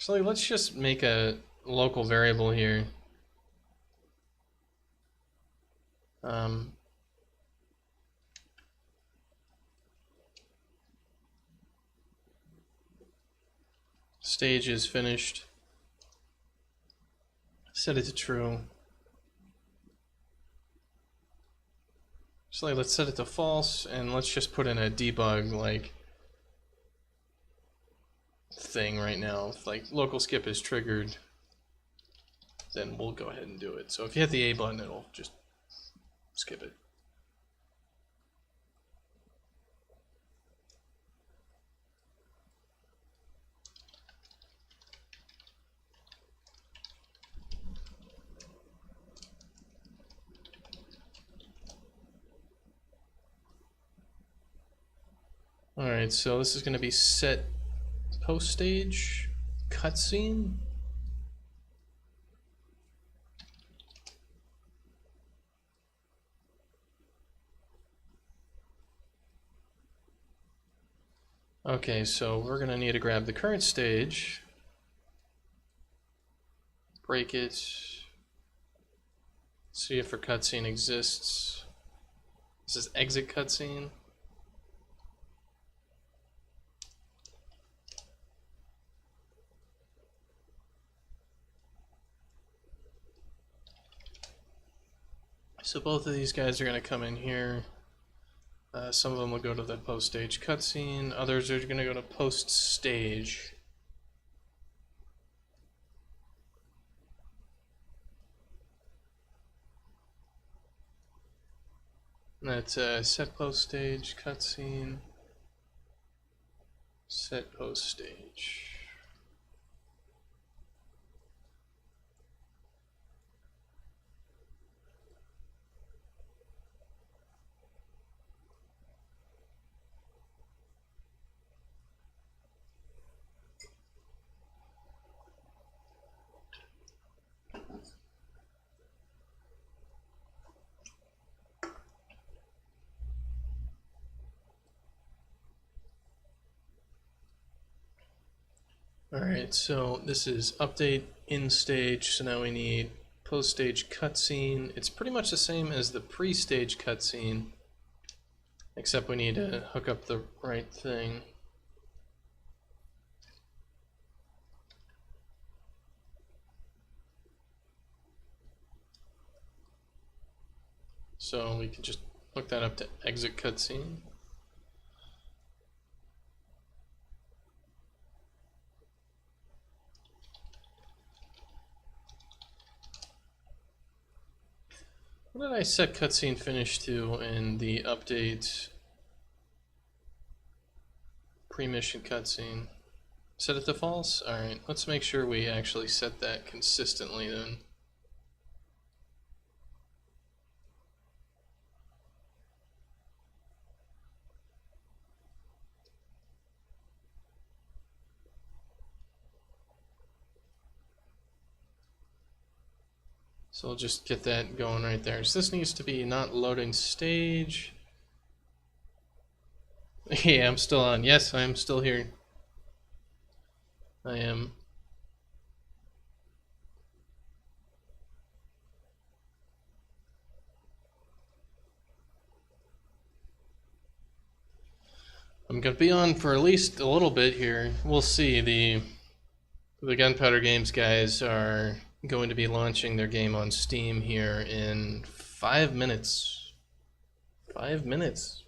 Actually, let's just make a local variable here. Stage is finished. Set it to true. So let's set it to false, and let's just put in a debug like thing right now. If like local skip is triggered, then we'll go ahead and do it. So if you hit the A button, it'll just skip it. Alright, so this is going to be set post stage cutscene. Okay, so we're going to need to grab the current stage, break it, see if our cutscene exists. This is exit cutscene. So both of these guys are going to come in here. Some of them will go to the post-stage cutscene. Others are going to go to post-stage. That's set post-stage cutscene. Set post-stage. Alright, so this is update in stage, so now we need post-stage cutscene. It's pretty much the same as the pre-stage cutscene, except we need to hook up the right thing. So we can just hook that up to exit cutscene. What did I set cutscene finish to in the update pre-mission cutscene? Set it to false? Alright, let's make sure we actually set that consistently then. So we'll just get that going right there. So this needs to be not loading stage. Yeah, I'm still on. Yes, I am still here. I am. I'm gonna be on for at least a little bit here. We'll see. The Gunpowder Games guys are going to be launching their game on Steam here in 5 minutes. 5 minutes.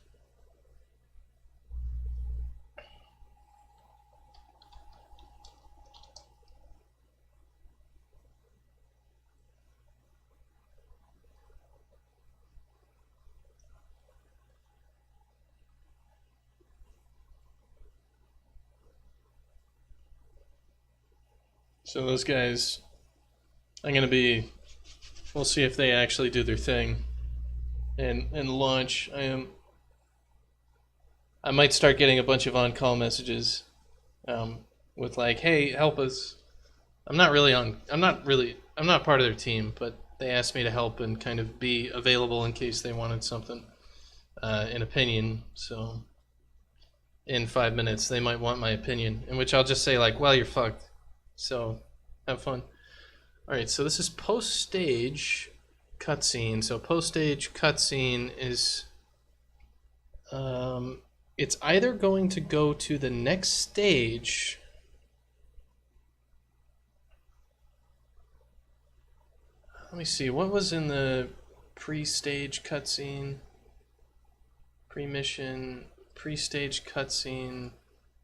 So those guys, we'll see if they actually do their thing and launch. I might start getting a bunch of on-call messages with like, hey, help us. I'm not part of their team, but they asked me to help and kind of be available in case they wanted something, an opinion. So in 5 minutes, they might want my opinion, in which I'll just say like, well, you're fucked. So have fun. All right, so this is post-stage cutscene. So post-stage cutscene is it's either going to go to the next stage. Let me see, what was in the pre-stage cutscene? Pre-mission, pre-stage cutscene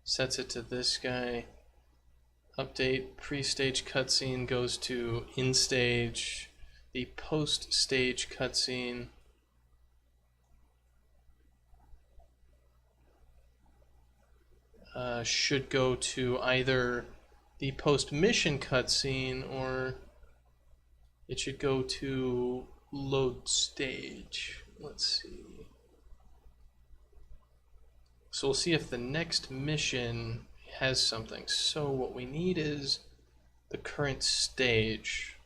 sets it to this guy. Update, pre-stage cutscene goes to in-stage. The post-stage cutscene should go to either the post-mission cutscene or it should go to load stage. Let's see. So we'll see if the next mission has something. So what we need is the current stage.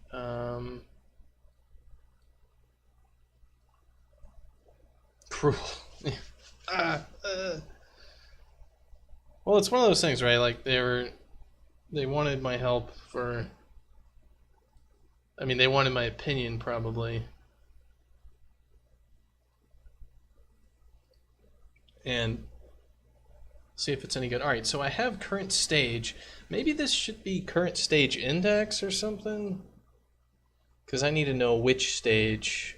Cruel. Well, it's one of those things, right? Like they wanted my help for. I mean, they wanted my opinion probably. And see if it's any good. All right, so I have current stage. Maybe this should be current stage index or something, because I need to know which stage.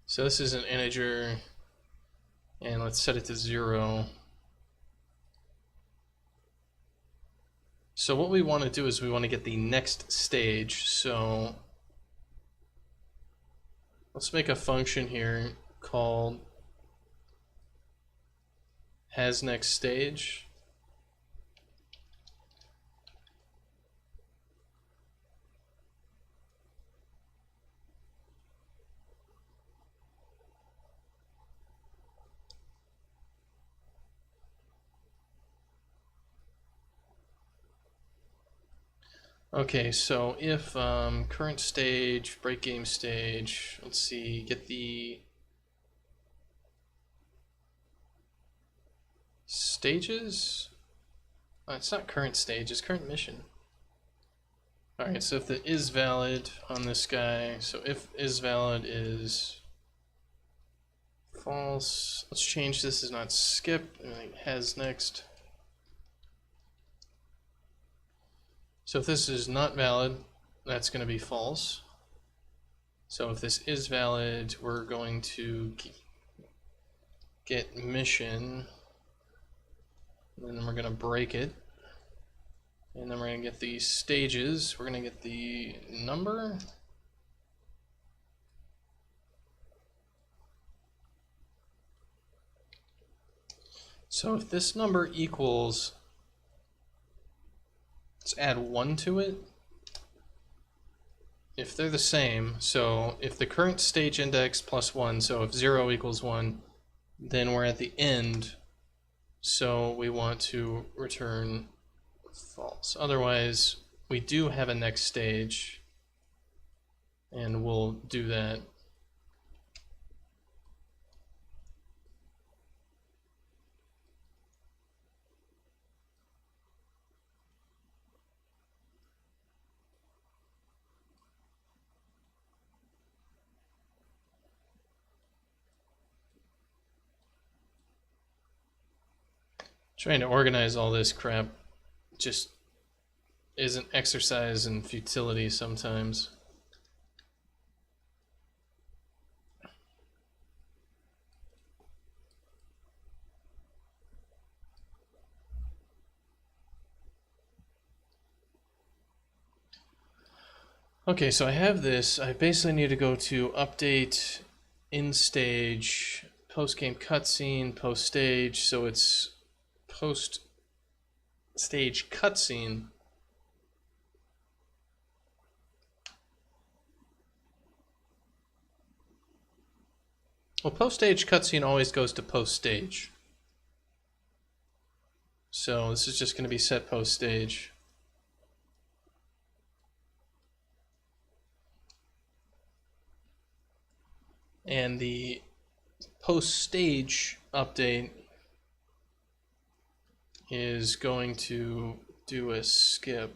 So this is an integer, and let's set it to 0. So what we want to do is we want to get the next stage. So let's make a function here called hasNextStage. Okay, so if current stage, break game stage, let's see, get the stages? It's not current stage, it's current mission. Alright, so if the is valid on this guy, so if is valid is false, let's change this as not skip, and has next. So if this is not valid, that's going to be false. So if this is valid, we're going to get mission, and then we're going to break it. And then we're going to get the stages. We're going to get the number. So if this number equals, let's add 1 to it. If they're the same, so if the current stage index plus 1, so if 0 equals 1, then we're at the end. So we want to return false. Otherwise, we do have a next stage, and we'll do that. Trying to organize all this crap just is an exercise in futility sometimes. Okay, so I have this. I basically need to go to update, in stage, post game cutscene, post stage. So it's post stage cutscene. Well, post stage cutscene always goes to post stage. So this is just going to be set post stage. And the post-stage update is going to do a skip.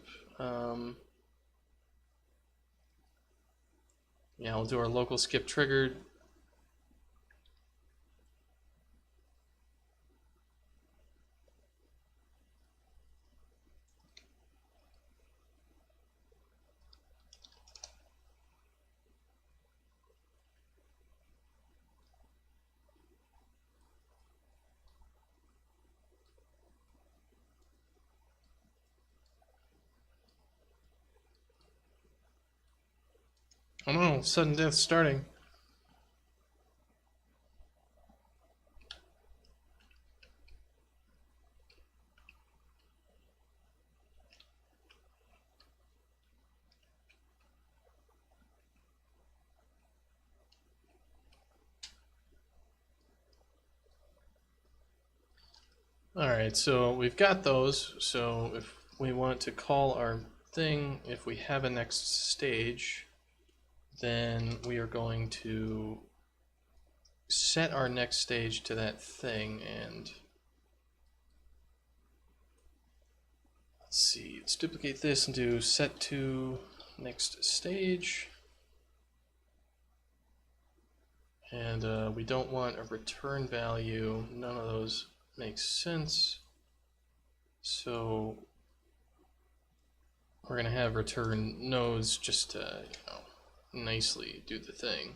Yeah, we'll do our local skip triggered. Oh no, sudden death starting. Alright, so we've got those. So if we want to call our thing, if we have a next stage, then we are going to set our next stage to that thing, and let's see, let's duplicate this and do set to next stage. And we don't want a return value. None of those make sense. So we're going to have return nodes just to, nicely do the thing.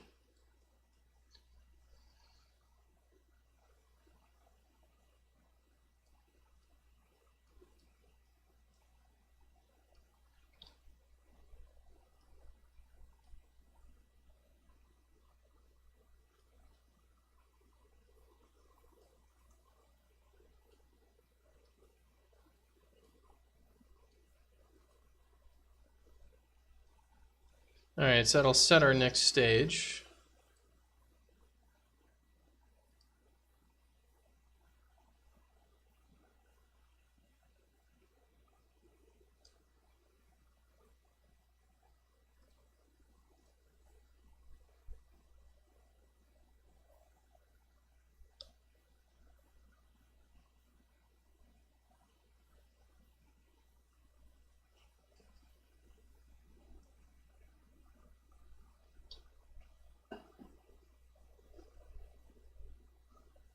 Alright, so that'll set our next stage.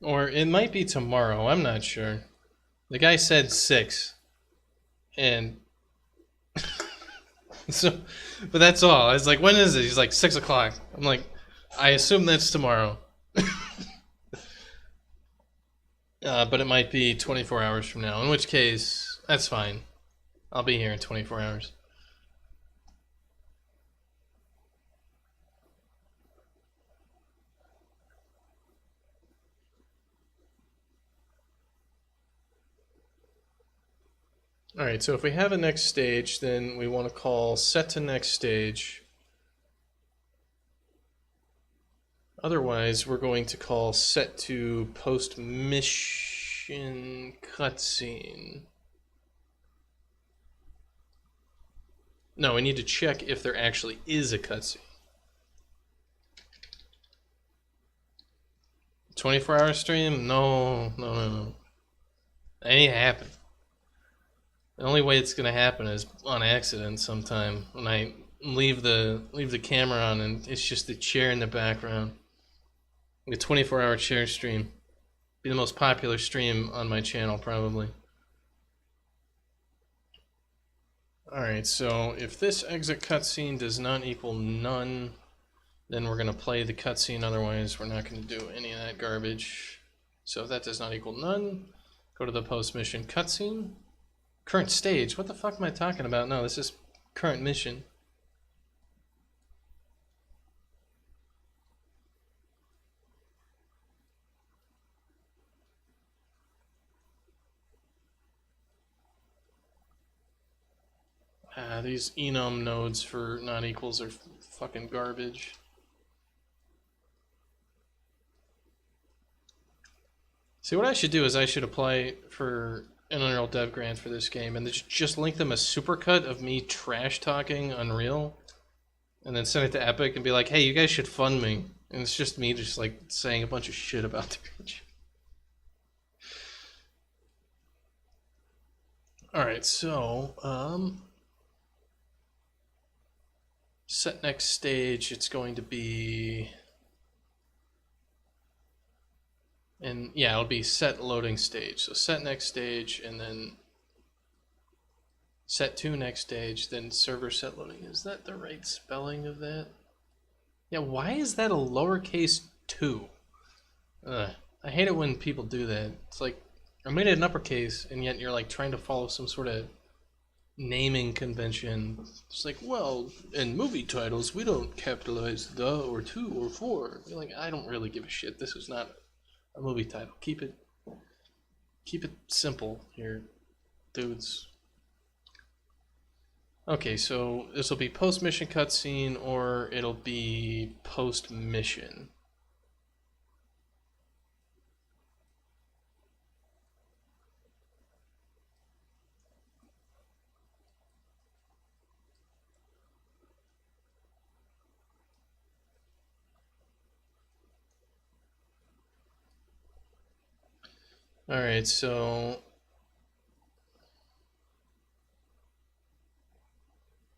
Or it might be tomorrow, I'm not sure. The guy said 6. And so, but that's all. I was like, when is it? He's like, 6 o'clock. I'm like, I assume that's tomorrow. But it might be 24 hours from now, in which case, that's fine. I'll be here in 24 hours. Alright, so if we have a next stage, then we want to call set to next stage. Otherwise, we're going to call set to post mission cutscene. No, we need to check if there actually is a cutscene. 24-hour stream? No. That ain't happen. The only way it's gonna happen is on accident sometime when I leave the camera on and it's just the chair in the background. The 24-hour chair stream. Be the most popular stream on my channel probably. Alright, so if this exit cutscene does not equal none, then we're gonna play the cutscene, otherwise we're not gonna do any of that garbage. So if that does not equal none, go to the post-mission cutscene. Current stage? What the fuck am I talking about? No, this is current mission. These enum nodes for not equals are fucking garbage. See, what I should do is I should apply for an Unreal Dev grant for this game and just link them a supercut of me trash talking Unreal and then send it to Epic and be like, hey, you guys should fund me. And it's just me just like saying a bunch of shit about the creature. Alright, so, set next stage, it's going to be... And yeah, it'll be set loading stage. So set next stage, and then set to next stage, then server set loading. Is that the right spelling of that? Yeah, why is that a lowercase 2? I hate it when people do that. It's like, I made it an uppercase, and yet you're like trying to follow some sort of naming convention. It's like, well, in movie titles, we don't capitalize the or 2 or 4. You're like, I don't really give a shit. This is not a movie title. Keep it simple here, dudes. Okay, so this will be post-mission cutscene, or it'll be post-mission. Alright, so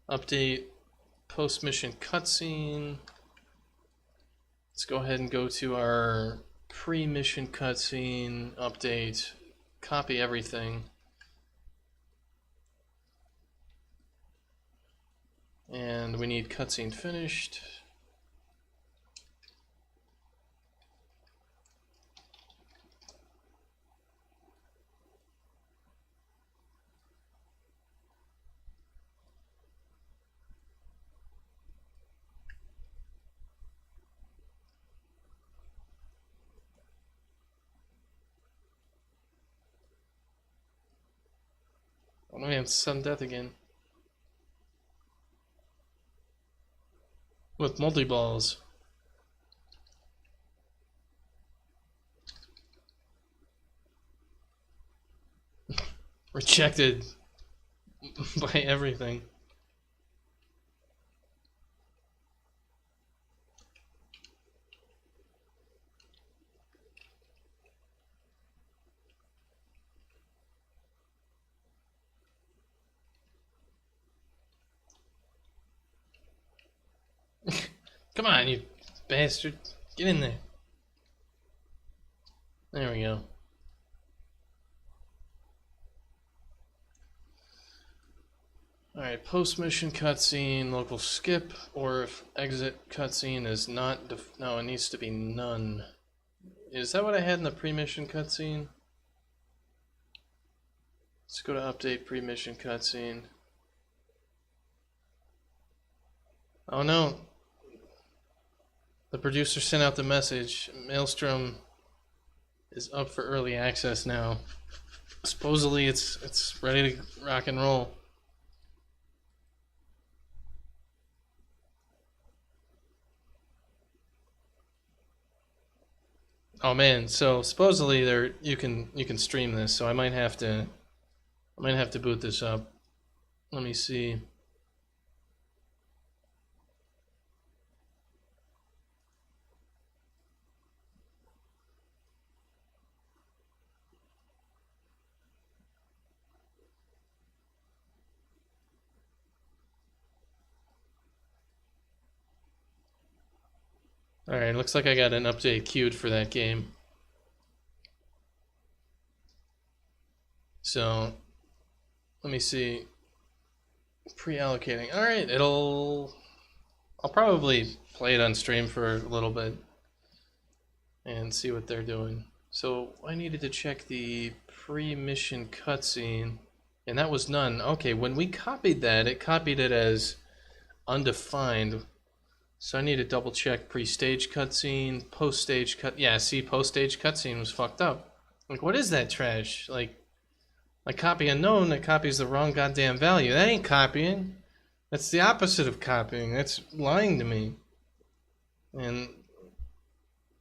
update post-mission cutscene. Let's go ahead and go to our pre-mission cutscene, update, copy everything. And we need cutscene finished. Oh no, we have sudden death again. With multi-balls. Rejected by everything. Come on, you bastard. Get in there. There we go. Alright, post-mission cutscene, local skip, or if exit cutscene is not... no, it needs to be none. Is that what I had in the pre-mission cutscene? Let's go to update pre-mission cutscene. Oh no. The producer sent out the message. Maelstrom is up for early access now. Supposedly it's ready to rock and roll. Oh man, so supposedly you can stream this, so I might have to boot this up. Let me see. Alright, looks like I got an update queued for that game. So, let me see. Pre-allocating. Alright, I'll probably play it on stream for a little bit and see what they're doing. So, I needed to check the pre-mission cutscene, and that was none. Okay, when we copied that, it copied it as undefined. So I need to double check pre-stage cutscene, post-stage cut. Yeah, see, post-stage cutscene was fucked up. Like, what is that trash? Like copy unknown that copies the wrong goddamn value. That ain't copying. That's the opposite of copying. That's lying to me. And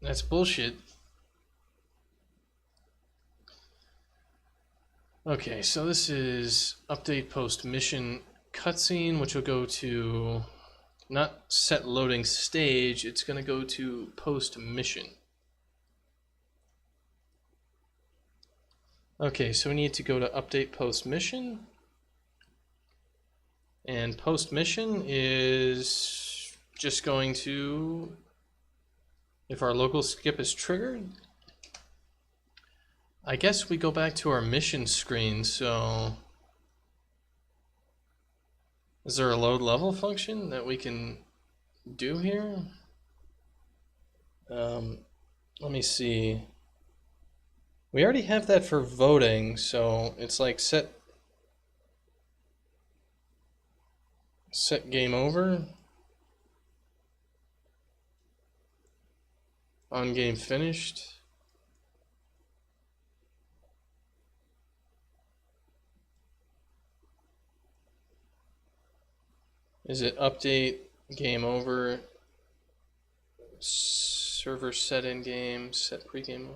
that's bullshit. Okay, so this is update post mission cutscene, which will go to not set loading stage, it's going to go to post mission. Okay, so we need to go to update post mission. And post mission is just going to, if our local skip is triggered, I guess we go back to our mission screen. So is there a load level function that we can do here? Let me see. We already have that for voting, so it's like set game over, on game finished. Is it update game over, server set in game, set pregame?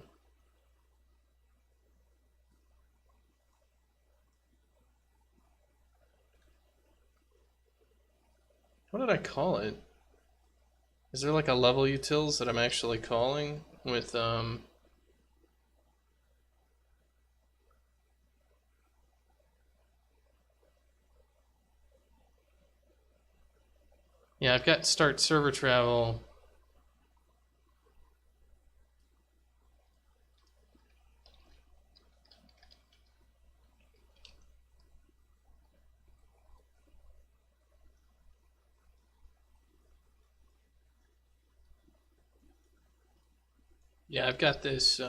What did I call it? Is there like a level utils that I'm actually calling with yeah, I've got start server travel. Yeah, I've got this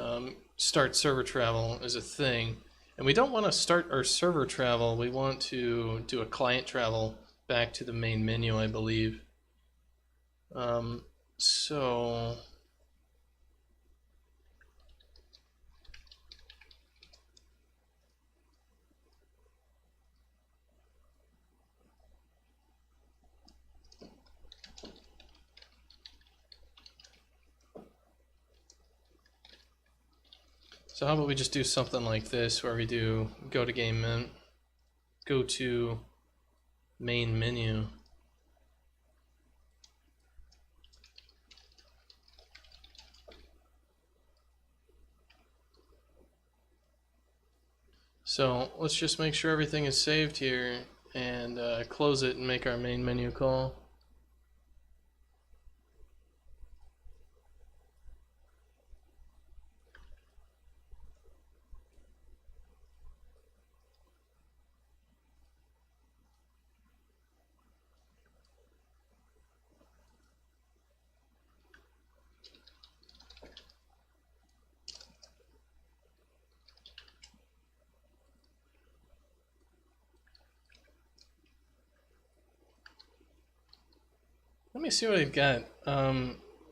start server travel as a thing. And we don't want to start our server travel. We want to do a client travel back to the main menu, I believe. So how about we just do something like this, where we do go to game men, go to main menu. So let's just make sure everything is saved here and close it and make our main menu call. Let me see what I've got.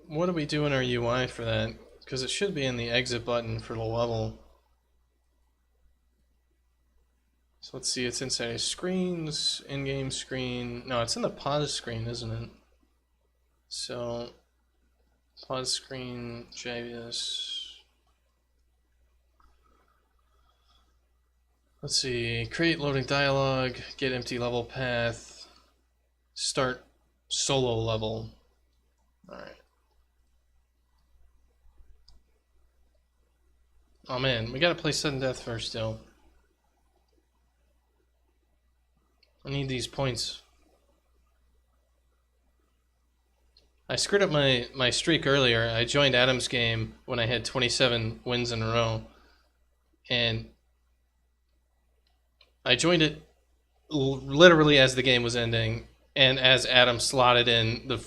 What do we do in our UI for that? Because it should be in the exit button for the level. So let's see, it's inside screens, in-game screen. No, it's in the pause screen, isn't it? So, pause screen, JVS. Let's see, create loading dialog, get empty level path, start solo level. Alright. Oh man, we gotta play sudden death first still. I need these points. I screwed up my streak earlier. I joined Adam's game when I had 27 wins in a row. And I joined it literally as the game was ending and as Adam slotted in the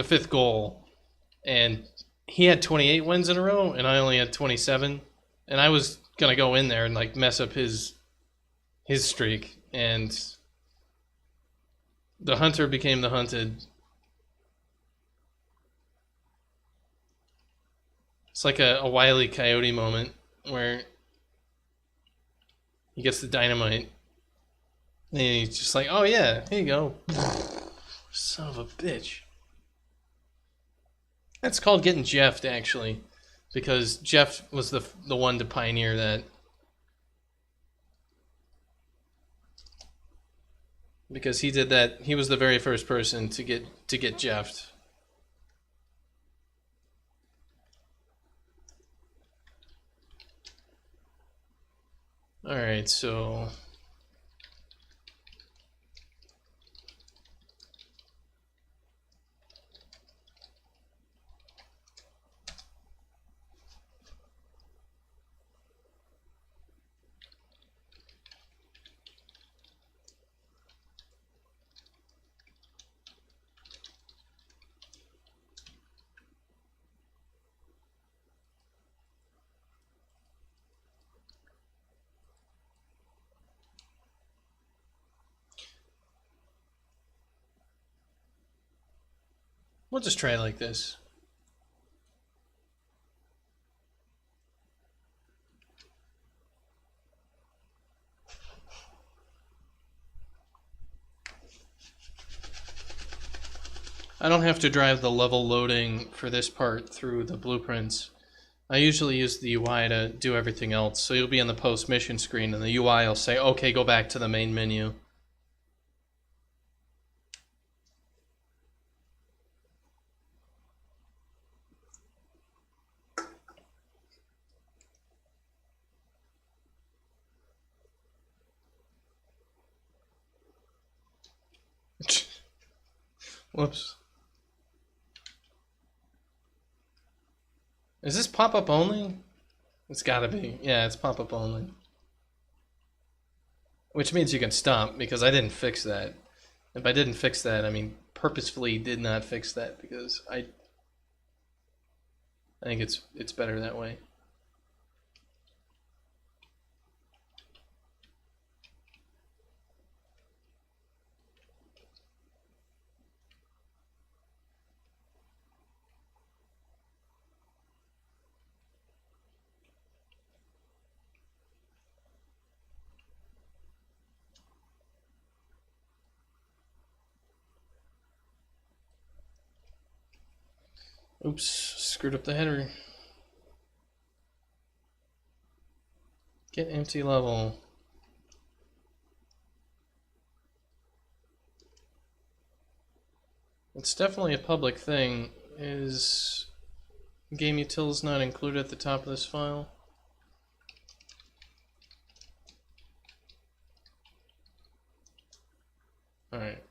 fifth goal. And he had 28 wins in a row and I only had 27. And I was going to go in there and like mess up his streak, and the hunter became the hunted. It's like a Wile E. Coyote moment where he gets the dynamite and he's just like, oh yeah, here you go. Son of a bitch. That's called getting Jeffed, actually, because Jeff was the one to pioneer that. because he did that. He was the very first person to get Jeffed. All right, so we'll just try it like this. I don't have to drive the level loading for this part through the blueprints. I usually use the UI to do everything else. So you'll be in the post-mission screen and the UI will say, okay, go back to the main menu. Whoops. Is this pop-up only? It's gotta be. Yeah, it's pop-up only. Which means you can stop, because I didn't fix that. If I didn't fix that, I mean, purposefully did not fix that, because I think it's better that way. Oops, screwed up the header. Get empty level. It's definitely a public thing. Is game utils not included at the top of this file? Alright.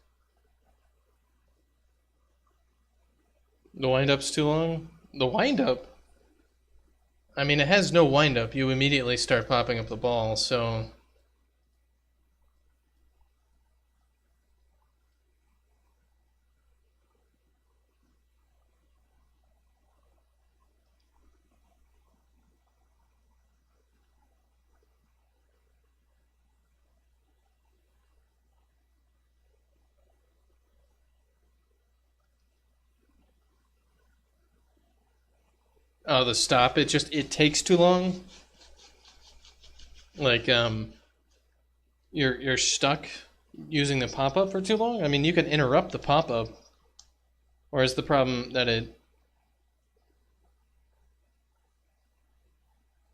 The wind-up's too long? The wind-up? I mean, it has no wind-up. You immediately start popping up the ball, so... Oh, the stop, it takes too long? Like, you're stuck using the pop-up for too long? I mean, you can interrupt the pop-up. Or is the problem that it...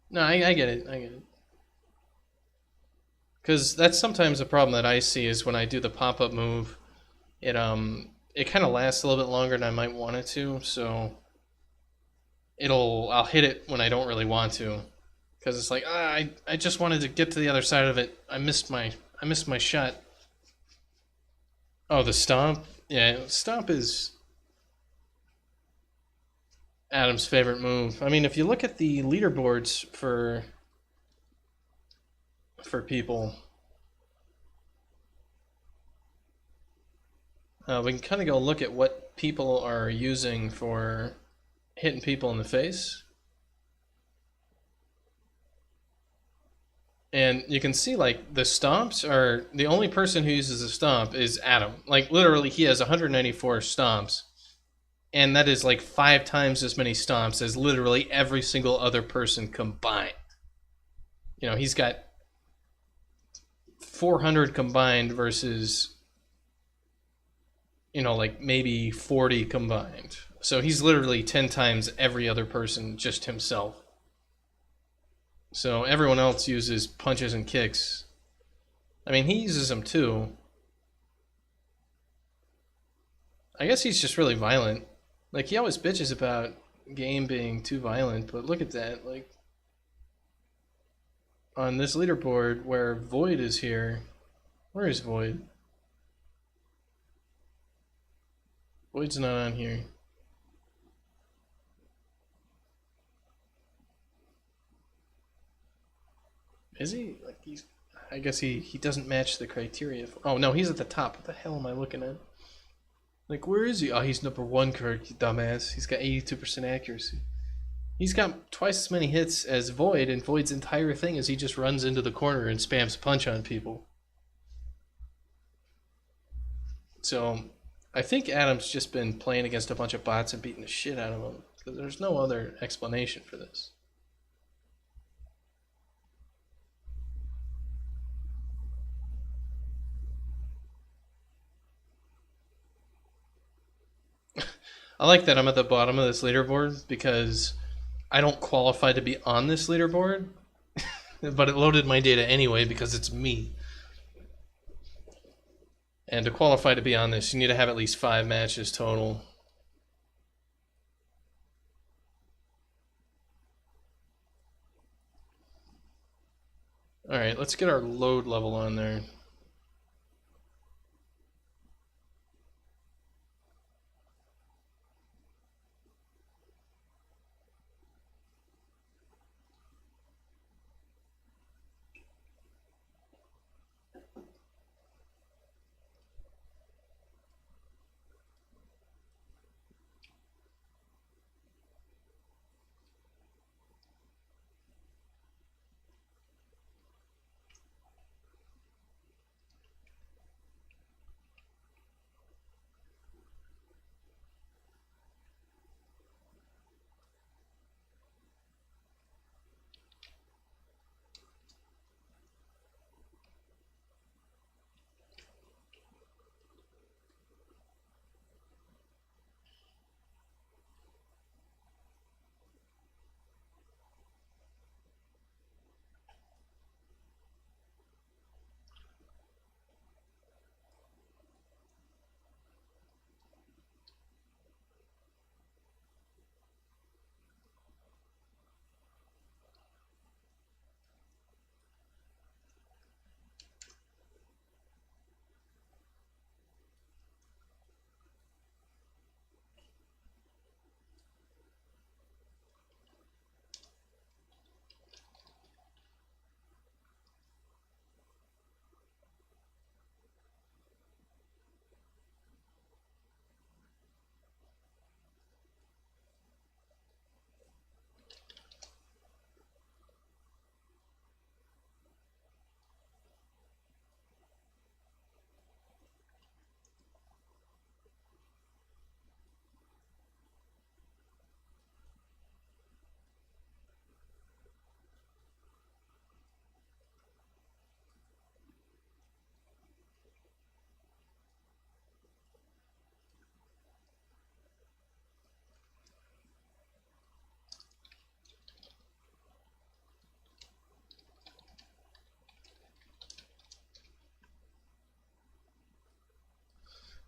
No, I get it, I get it. Because that's sometimes a problem that I see is when I do the pop-up move, it kind of lasts a little bit longer than I might want it to, so... I'll hit it when I don't really want to, because it's like I just wanted to get to the other side of it. I missed my shot. Oh, the stomp. Yeah, stomp is Adam's favorite move. I mean, if you look at the leaderboards for people, we can kind of go look at what people are using for hitting people in the face. And you can see, like, the stomps are... The only person who uses a stomp is Adam. Like, literally, he has 194 stomps. And that is, like, 5 times as many stomps as literally every single other person combined. You know, he's got 400 combined versus, you know, like, maybe 40 combined. So he's literally 10 times every other person, just himself. So everyone else uses punches and kicks. I mean, he uses them too. I guess he's just really violent. Like, he always bitches about game being too violent, but look at that. Like, on this leaderboard where Void is here. Where is Void? Void's not on here. Is he? Like, he's. I guess he doesn't match the criteria. Oh no, he's at the top. What the hell am I looking at? Like, where is he? Oh, he's number one, Kirk, you dumbass. He's got 82% accuracy. He's got twice as many hits as Void, and Void's entire thing is he just runs into the corner and spams punch on people. So, I think Adam's just been playing against a bunch of bots and beating the shit out of them. Because there's no other explanation for this. I like that I'm at the bottom of this leaderboard because I don't qualify to be on this leaderboard, but it loaded my data anyway because it's me. And to qualify to be on this, you need to have at least 5 matches total. Alright, let's get our load level on there.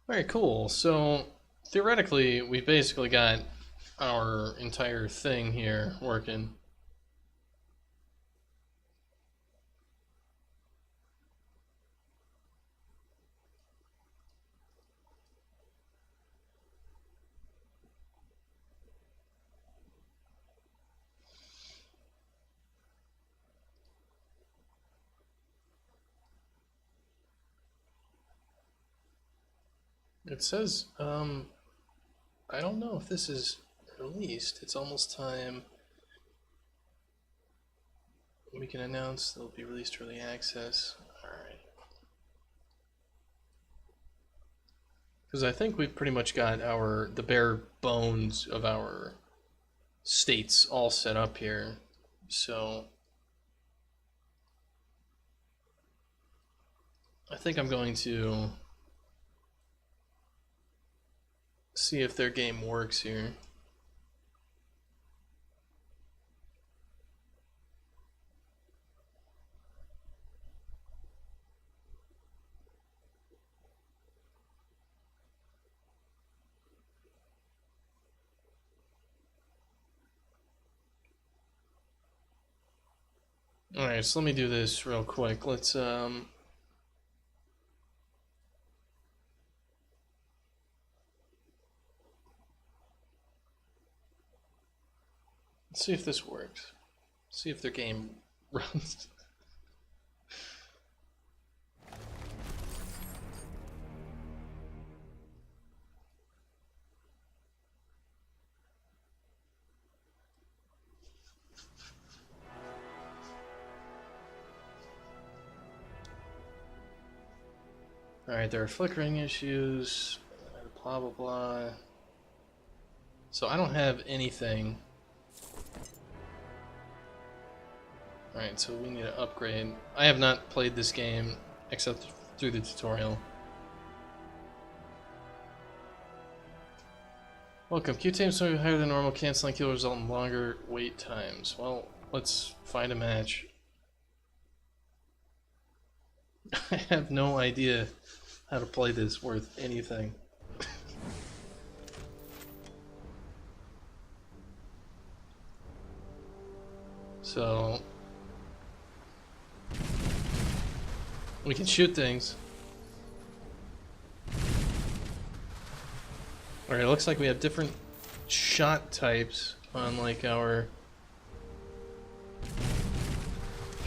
Alright, cool. So, theoretically, we basically got our entire thing here working. It says, I don't know if this is released. It's almost time. We can announce they'll be released early access. Alright. Because I think we've pretty much got the bare bones of our states all set up here. So I think I'm going to see if their game works here. Alright, so let me do this real quick. Let's see if this works. See if their game runs. Alright, there are flickering issues, blah blah blah. So I don't have anything. Alright, so we need to upgrade. I have not played this game except through the tutorial. Welcome. Queue times are higher than normal. Canceling queue will result in longer wait times. Well, let's find a match. I have no idea how to play this worth anything. So we can shoot things. Alright, it looks like we have different shot types on like our...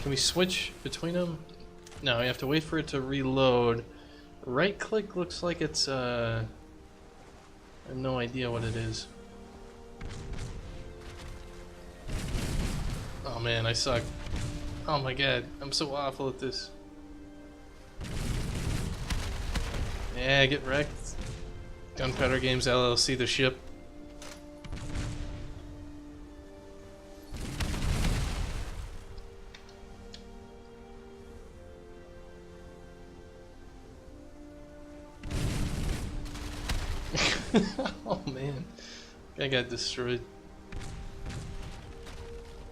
Can we switch between them? No, you have to wait for it to reload. Right click looks like it's I have no idea what it is. Oh man, I suck. Oh my god, I'm so awful at this. Yeah, get wrecked. Gunpowder Games LLC, the ship. Oh man, guy got destroyed.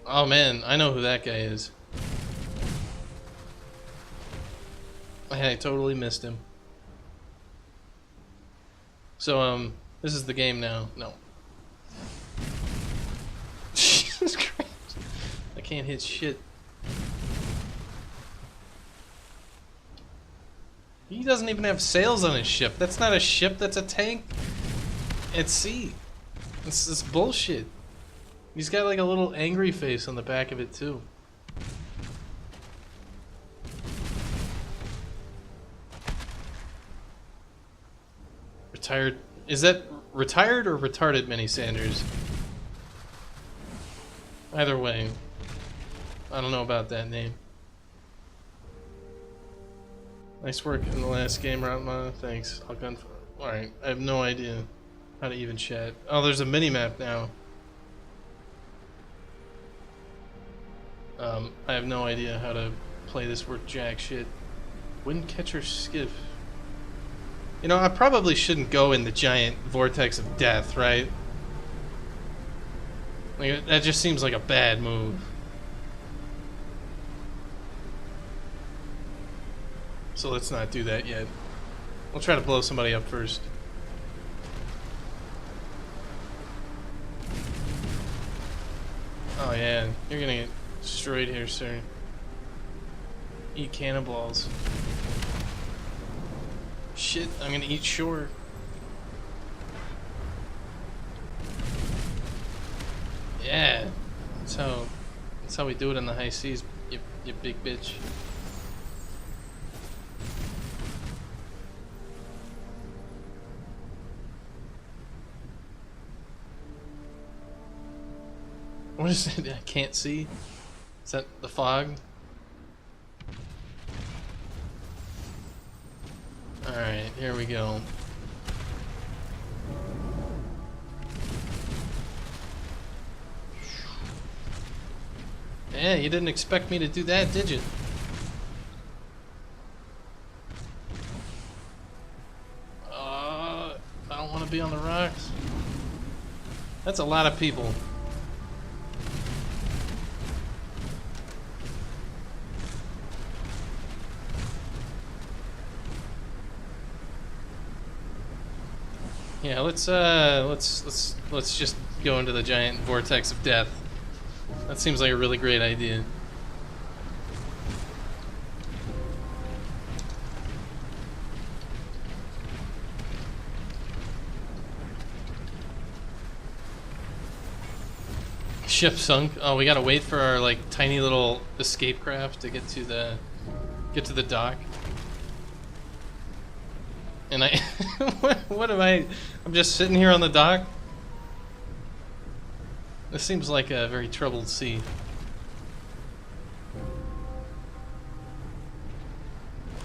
Oh man, I know who that guy is. I totally missed him. So this is the game now. No. Jesus Christ, I can't hit shit. He doesn't even have sails on his ship. That's not a ship, that's a tank at sea. This is bullshit. He's got like a little angry face on the back of it too. Retired. Is that retired or retarded, Mini Sanders? Either way, I don't know about that name. Nice work in the last game, Ratma. Thanks. Alright, I have no idea how to even chat. Oh, there's a mini-map now. I have no idea how to play this worth jack shit. Windcatcher skiff. You know, I probably shouldn't go in the giant vortex of death, right? Like, that just seems like a bad move. So let's not do that yet. We'll try to blow somebody up first. Oh yeah, you're gonna get destroyed here, sir. Eat cannonballs. Shit, I'm gonna eat shore. Yeah, that's how we do it in the high seas, you big bitch. What is it? I can't see. Is that the fog? Alright, here we go. Yeah, you didn't expect me to do that, did you? I don't want to be on the rocks. That's a lot of people. Yeah, let's just go into the giant vortex of death. That seems like a really great idea. Ship sunk. Oh, we gotta wait for our like tiny little escape craft to get to the dock. And I, what am I? I'm just sitting here on the dock. This seems like a very troubled sea.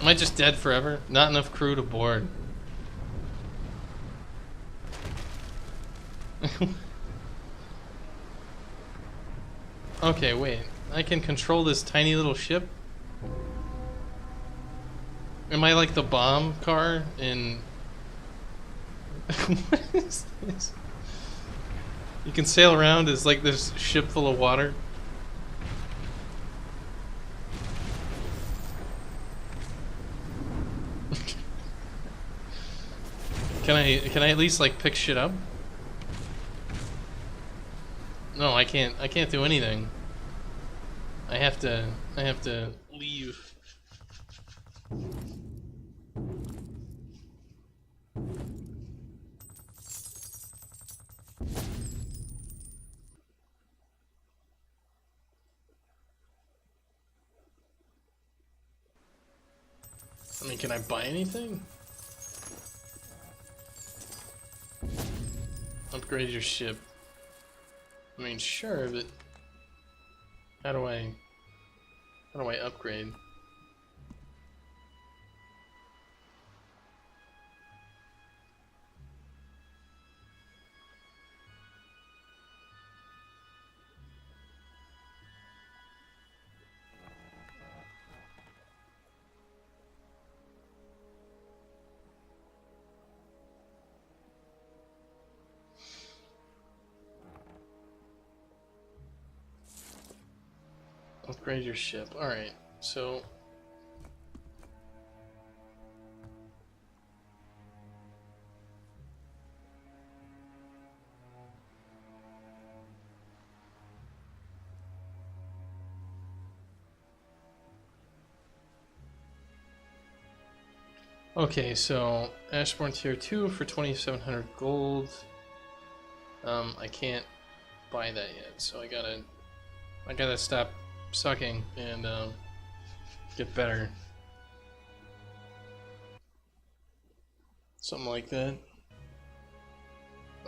Am I just dead forever? Not enough crew to board. Okay, wait. I can control this tiny little ship? Am I like the bomb car in... What is this? You can sail around as like this ship full of water? Can I at least like pick shit up? No, I can't do anything. I have to leave. I mean, can I buy anything? Upgrade your ship. I mean, sure, but how do I upgrade? Upgrade your ship. Alright, so... Okay, so Ashbourne Tier 2 for 2,700 gold. I can't buy that yet, so I gotta stop sucking and get better. Something like that,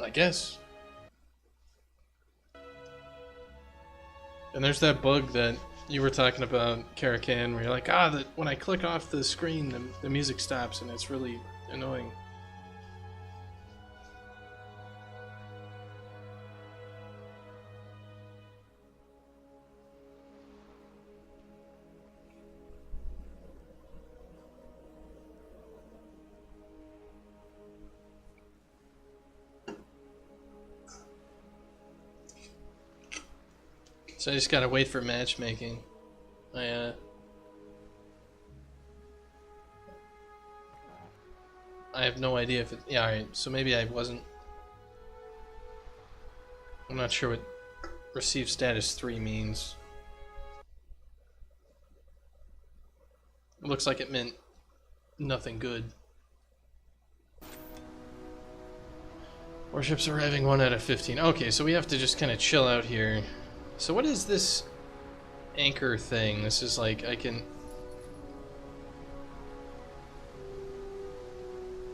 I guess. And there's that bug that you were talking about, Karakan, where you're like, when I click off the screen, the music stops, and it's really annoying. So I just gotta wait for matchmaking. I have no idea if it... Yeah, alright, so maybe I wasn't... I'm not sure what receive status 3 means. It looks like it meant nothing good. Warships arriving 1 out of 15. Okay, so we have to just kind of chill out here. So what is this anchor thing? This is like, I can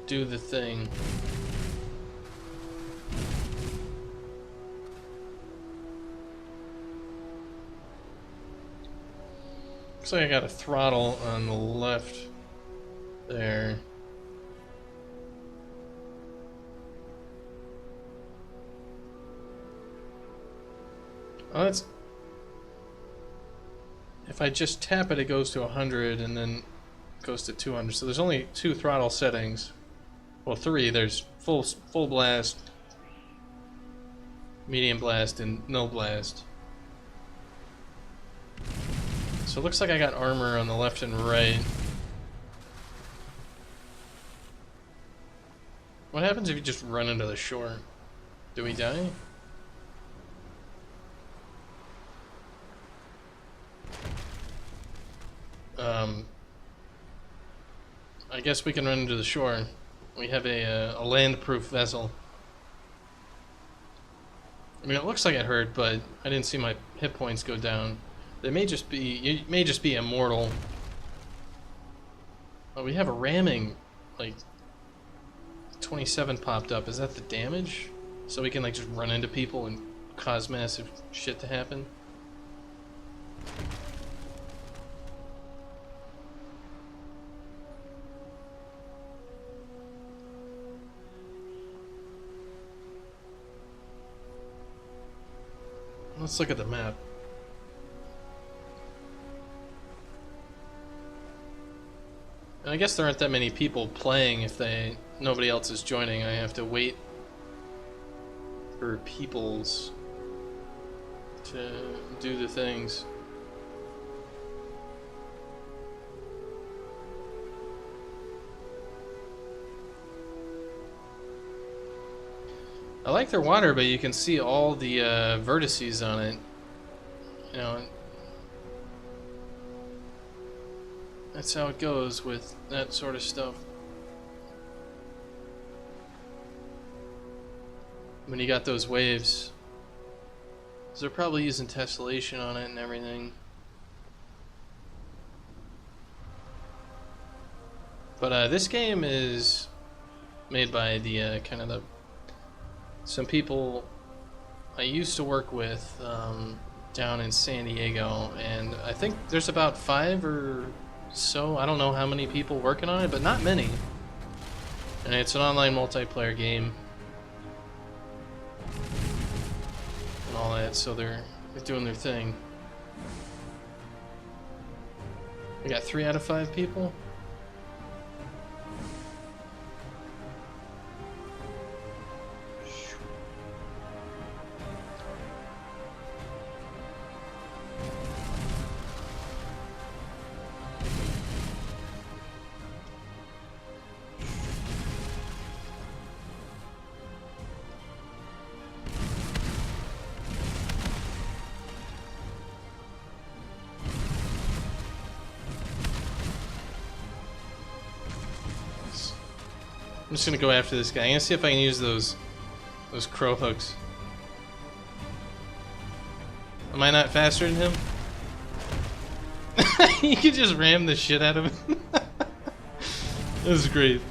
do the thing. Looks like I got a throttle on the left there. Oh, that's... If I just tap it, it goes to 100 and then goes to 200. So there's only 2 throttle settings. Well, 3. There's full blast, medium blast, and no blast. So it looks like I got armor on the left and right. What happens if you just run into the shore? Do we die? I guess we can run into the shore. We have a land-proof vessel. I mean, it looks like it hurt, but I didn't see my hit points go down. They may just be, you may just be immortal. Oh, we have a ramming, like, 27 popped up. Is that the damage? So we can, like, just run into people and cause massive shit to happen? Let's look at the map. And I guess there aren't that many people playing if nobody else is joining. I have to wait for peoples to do the things. I like their water, but you can see all the vertices on it. You know, that's how it goes with that sort of stuff. When you got those waves. So they're probably using tessellation on it and everything. But this game is made by the kind of the some people I used to work with down in San Diego, and I think there's about 5 or so, I don't know how many people working on it, but not many. And it's an online multiplayer game and all that, so they're doing their thing. We got 3 out of 5 people. I'm just gonna go after this guy. I'm gonna see if I can use those crow hooks. Am I not faster than him? You could just ram the shit out of him. This is great.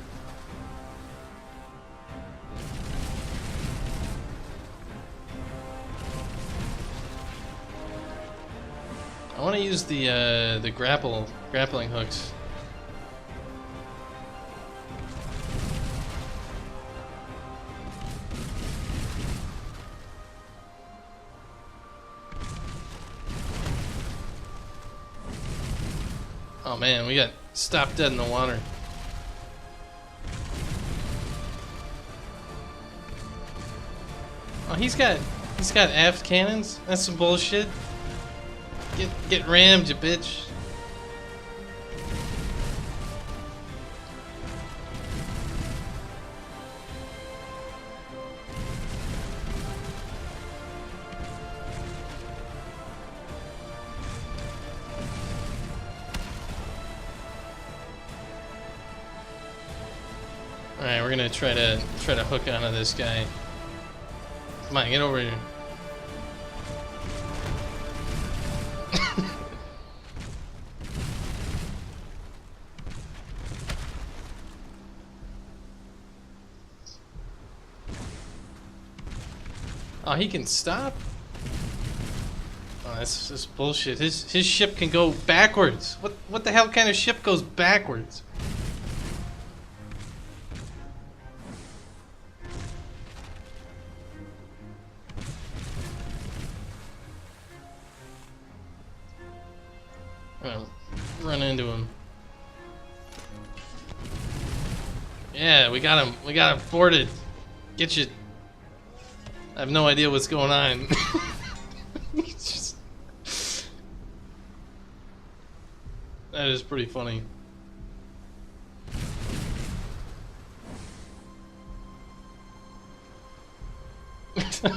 I want to use the grappling hooks. Oh man, we got stopped dead in the water. Oh, he's got aft cannons? That's some bullshit. Get rammed, you bitch. Alright, we're gonna try to hook onto this guy. Come on, get over here. Oh, he can stop? Oh, that's bullshit. His ship can go backwards. What the hell kind of ship goes backwards? Oh, run into him. Yeah, we got him. We got him boarded. Get you. I have no idea what's going on. Just... That is pretty funny.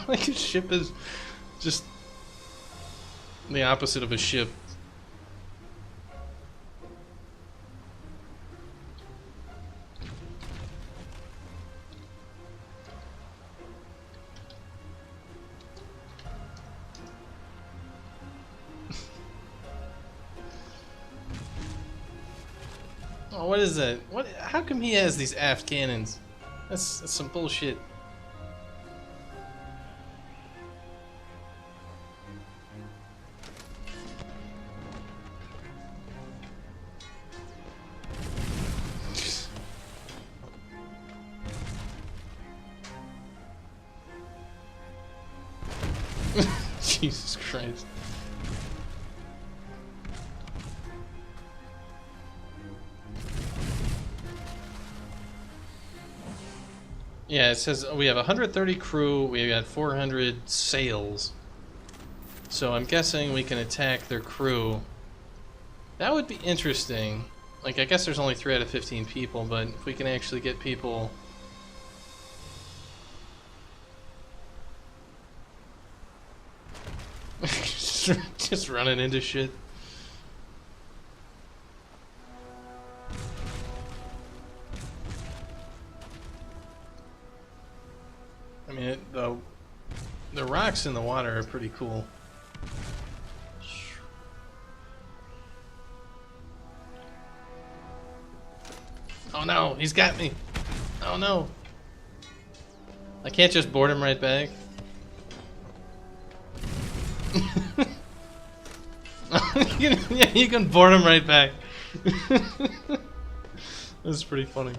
Like a ship is just the opposite of a ship. Oh, what is that? What? How come he has these aft cannons? That's some bullshit. Jesus Christ. Yeah, it says we have 130 crew, we got 400 sails. So I'm guessing we can attack their crew. That would be interesting. Like, I guess there's only 3 out of 15 people, but if we can actually get people... just running into shit. I mean, the rocks in the water are pretty cool. Oh no, he's got me. Oh no. I can't just board him right back. Yeah, you can board him right back. That's pretty funny.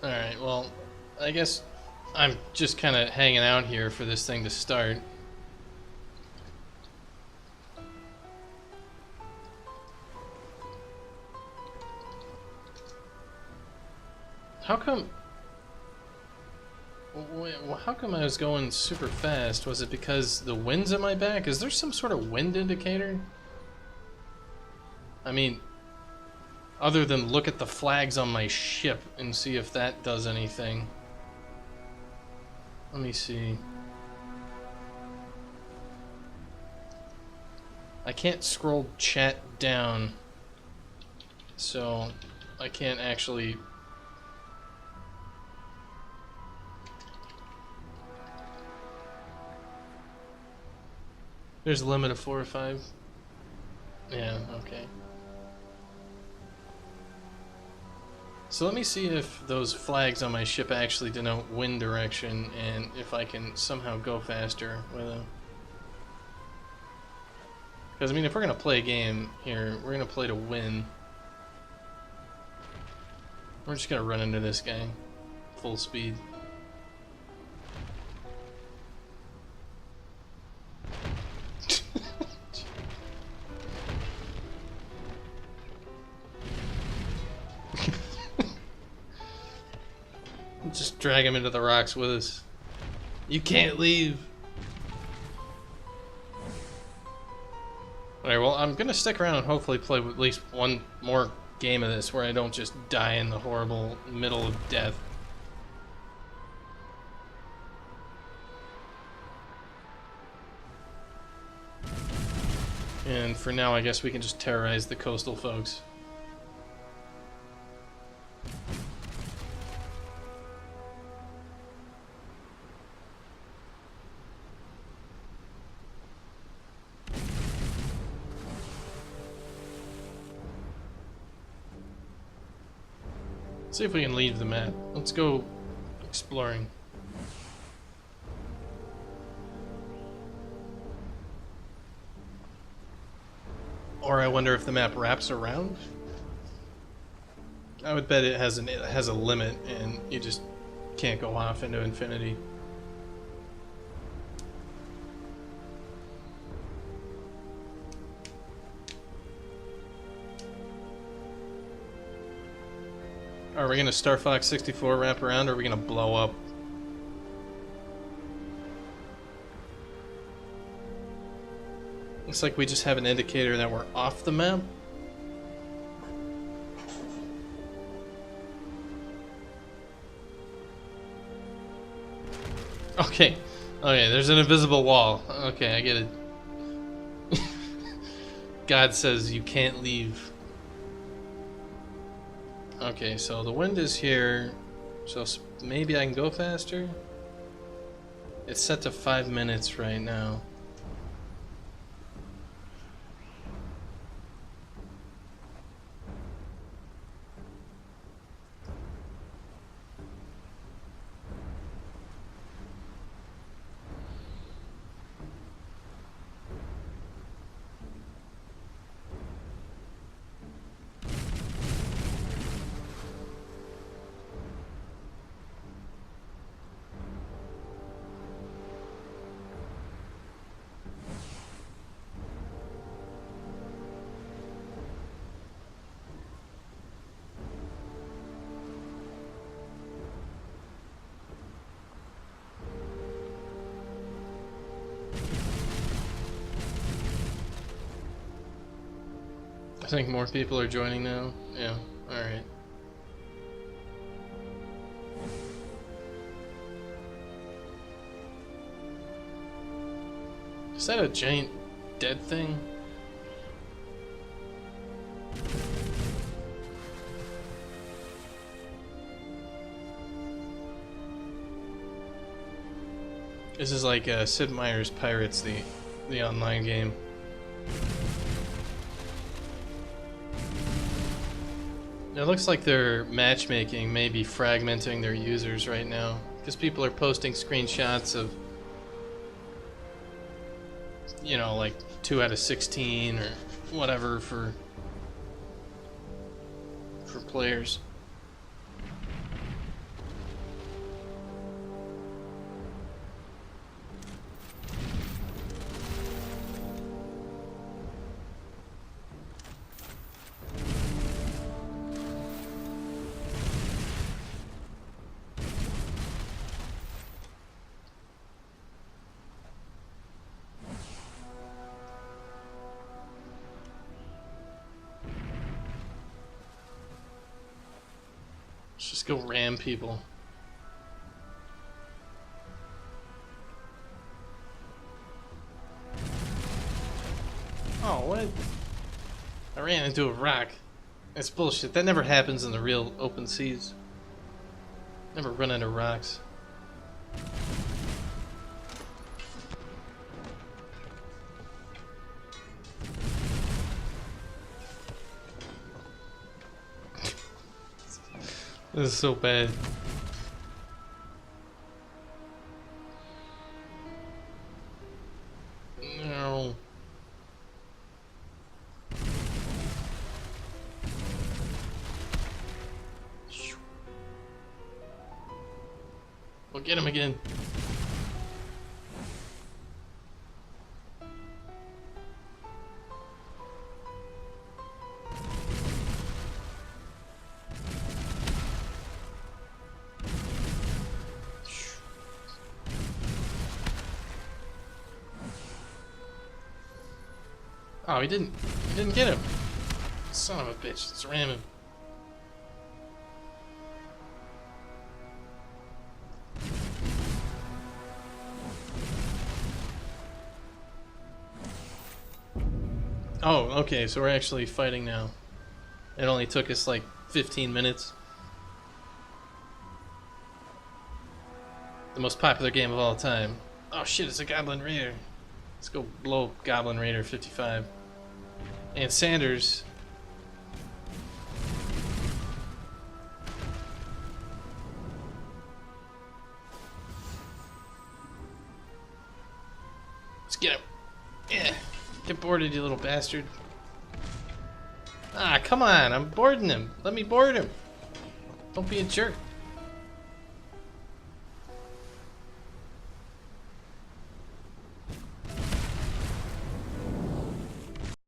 Alright, well, I guess I'm just kind of hanging out here for this thing to start. How come... Wait, how come I was going super fast? Was it because the wind's at my back? Is there some sort of wind indicator? I mean, other than look at the flags on my ship and see if that does anything. Let me see. I can't scroll chat down, so I can't actually... There's a limit of 4 or 5. Yeah, okay. So let me see if those flags on my ship actually denote wind direction and if I can somehow go faster with them. Because, I mean, if we're going to play a game here, we're going to play to win. We're just going to run into this guy full speed. Just drag him into the rocks with us. You can't leave. Alright, well, I'm gonna stick around and hopefully play at least one more game of this where I don't just die in the horrible middle of death. And for now, I guess we can just terrorize the coastal folks. See if we can leave the map. Let's go exploring. Or I wonder if the map wraps around? I would bet it has a limit and you just can't go off into infinity. Are we gonna Star Fox 64 wrap around, or are we gonna blow up? Looks like we just have an indicator that we're off the map. Okay. Okay, there's an invisible wall. Okay, I get it. God says you can't leave. Okay, so the wind is here, so maybe I can go faster? It's set to 5 minutes right now. I think more people are joining now. Yeah, alright. Is that a giant dead thing? This is like Sid Meier's Pirates, the online game. It looks like they're matchmaking, maybe fragmenting their users right now, because people are posting screenshots of, you know, like 2 out of 16 or whatever for players. Let's just go ram people. Oh, what? I ran into a rock. That's bullshit. That never happens in the real open seas. Never run into rocks. This is so bad. No. We'll get him again. Oh, he didn't get him. Son of a bitch, let's ram him. Oh, okay, so we're actually fighting now. It only took us like 15 minutes. The most popular game of all time. Oh shit, it's a Goblin Raider. Let's go blow Goblin Raider 55. And Sanders. Let's get him. Yeah. Get boarded, you little bastard. Ah, come on. I'm boarding him. Let me board him. Don't be a jerk.